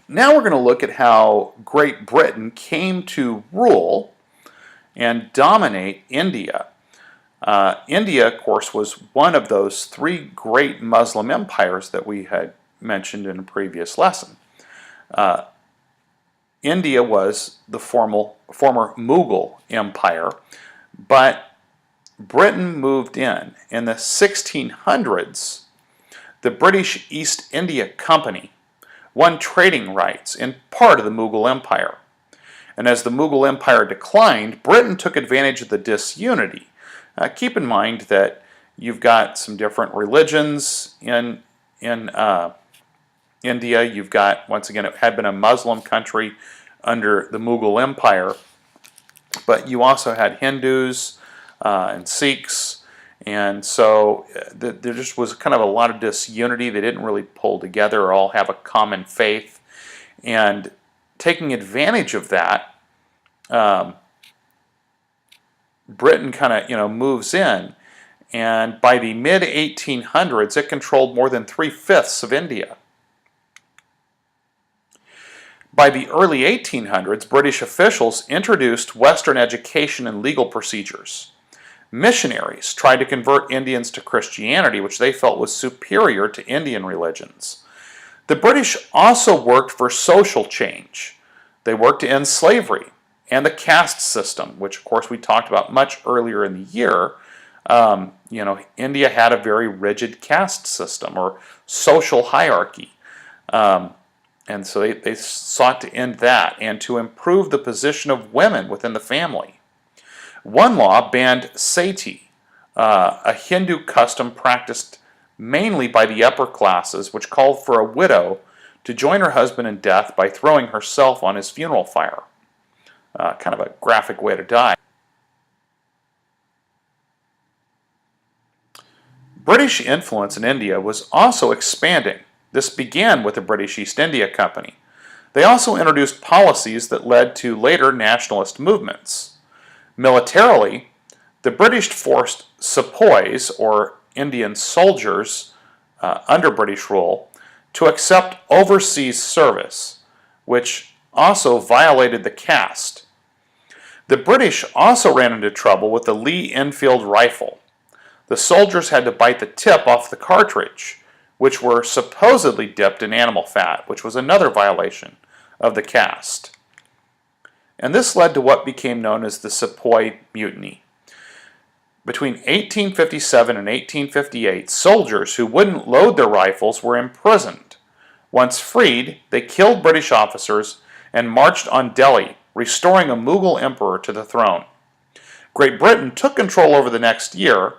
Now we're going to look at how Great Britain came to rule and dominate India. India, of course, was one of those three great Muslim empires that we had mentioned in a previous lesson. India was the former Mughal empire, but Britain moved in. In the 1600s, the British East India Company won trading rights in part of the Mughal Empire. And as the Mughal Empire declined, Britain took advantage of the disunity. Keep in mind that you've got some different religions in India. You've got, once again, it had been a Muslim country under the Mughal Empire, but you also had Hindus and Sikhs, and so there just was kind of a lot of disunity. They didn't really pull together or all have a common faith, and taking advantage of that, Britain kind of moves in, and by the mid-1800s it controlled more than 3/5 of India. By the early 1800s, British officials introduced Western education and legal procedures. Missionaries tried to convert Indians to Christianity, which they felt was superior to Indian religions. The British also worked for social change. They worked to end slavery and the caste system, which of course we talked about much earlier in the year. India had a very rigid caste system or social hierarchy. And so they sought to end that and to improve the position of women within the family. One law banned sati, a Hindu custom practiced mainly by the upper classes, which called for a widow to join her husband in death by throwing herself on his funeral fire. Kind of a graphic way to die. British influence in India was also expanding. This began with the British East India Company. They also introduced policies that led to later nationalist movements. Militarily, the British forced sepoys, or Indian soldiers under British rule, to accept overseas service, which also violated the caste. The British also ran into trouble with the Lee Enfield rifle. The soldiers had to bite the tip off the cartridge, which were supposedly dipped in animal fat, which was another violation of the caste. And this led to what became known as the Sepoy Mutiny. Between 1857 and 1858, soldiers who wouldn't load their rifles were imprisoned. Once freed, they killed British officers and marched on Delhi, restoring a Mughal emperor to the throne. Great Britain took control over the next year,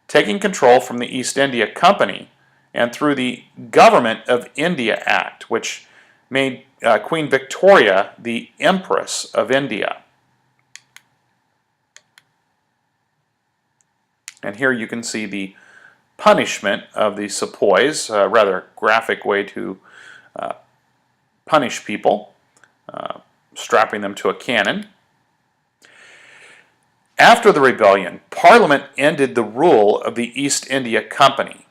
taking control from the East India Company and through the Government of India Act, which made Queen Victoria the Empress of India. And here you can see the punishment of the sepoys, a rather graphic way to punish people, strapping them to a cannon. After the rebellion, Parliament ended the rule of the East India Company.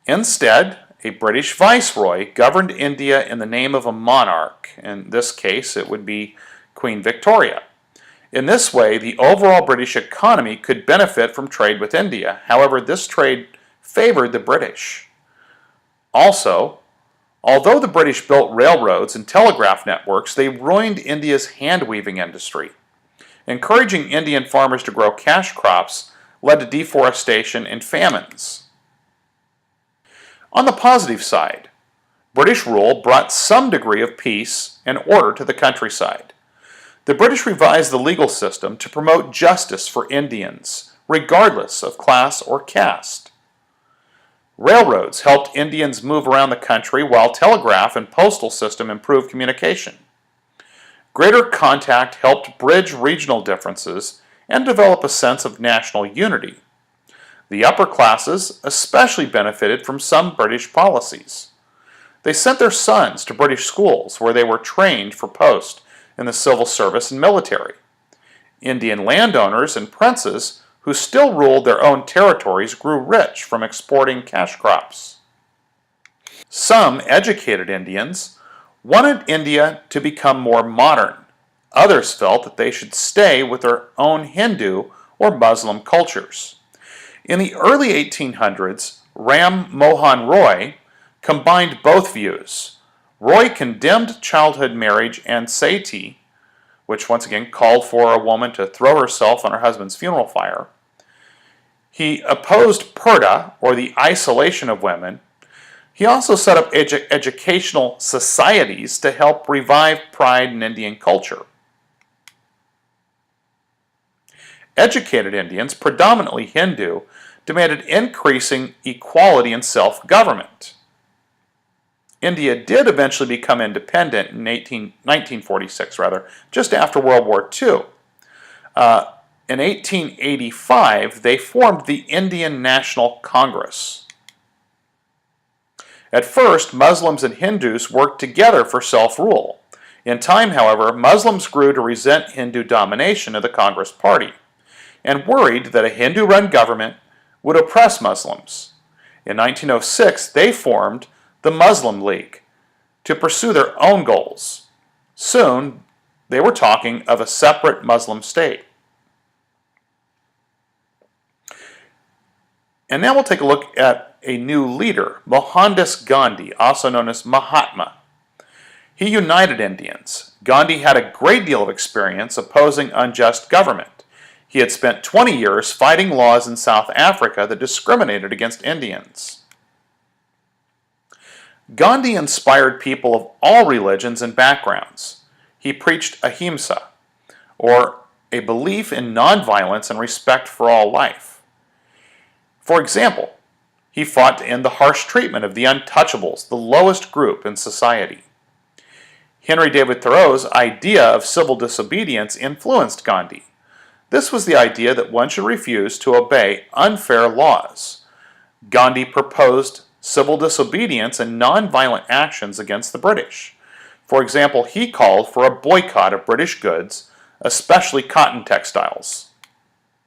Instead, a British viceroy governed India in the name of a monarch. In this case, it would be Queen Victoria. In this way, the overall British economy could benefit from trade with India. However, this trade favored the British. Also, although the British built railroads and telegraph networks, they ruined India's hand-weaving industry. Encouraging Indian farmers to grow cash crops led to deforestation and famines. On the positive side, British rule brought some degree of peace and order to the countryside. The British revised the legal system to promote justice for Indians, regardless of class or caste. Railroads helped Indians move around the country, while telegraph and postal system improved communication. Greater contact helped bridge regional differences and develop a sense of national unity. The upper classes especially benefited from some British policies. They sent their sons to British schools where they were trained for post in the civil service and military. Indian landowners and princes who still ruled their own territories grew rich from exporting cash crops. Some educated Indians wanted India to become more modern. Others felt that they should stay with their own Hindu or Muslim cultures. In the early 1800s, Ram Mohan Roy combined both views. Roy condemned childhood marriage and sati, which once again called for a woman to throw herself on her husband's funeral fire. He opposed purdah, or the isolation of women. He also set up educational societies to help revive pride in Indian culture. Educated Indians, predominantly Hindu, demanded increasing equality in self-government. India did eventually become independent in 1946, just after World War II. In 1885, they formed the Indian National Congress. At first, Muslims and Hindus worked together for self-rule. In time, however, Muslims grew to resent Hindu domination of the Congress Party and worried that a Hindu-run government would oppress Muslims. In 1906, they formed the Muslim League to pursue their own goals. Soon, they were talking of a separate Muslim state. And now we'll take a look at a new leader, Mohandas Gandhi, also known as Mahatma. He united Indians. Gandhi had a great deal of experience opposing unjust government. He had spent 20 years fighting laws in South Africa that discriminated against Indians. Gandhi inspired people of all religions and backgrounds. He preached ahimsa, or a belief in nonviolence and respect for all life. For example, he fought to end the harsh treatment of the untouchables, the lowest group in society. Henry David Thoreau's idea of civil disobedience influenced Gandhi. This was the idea that one should refuse to obey unfair laws. Gandhi proposed civil disobedience and nonviolent actions against the British. For example, he called for a boycott of British goods, especially cotton textiles.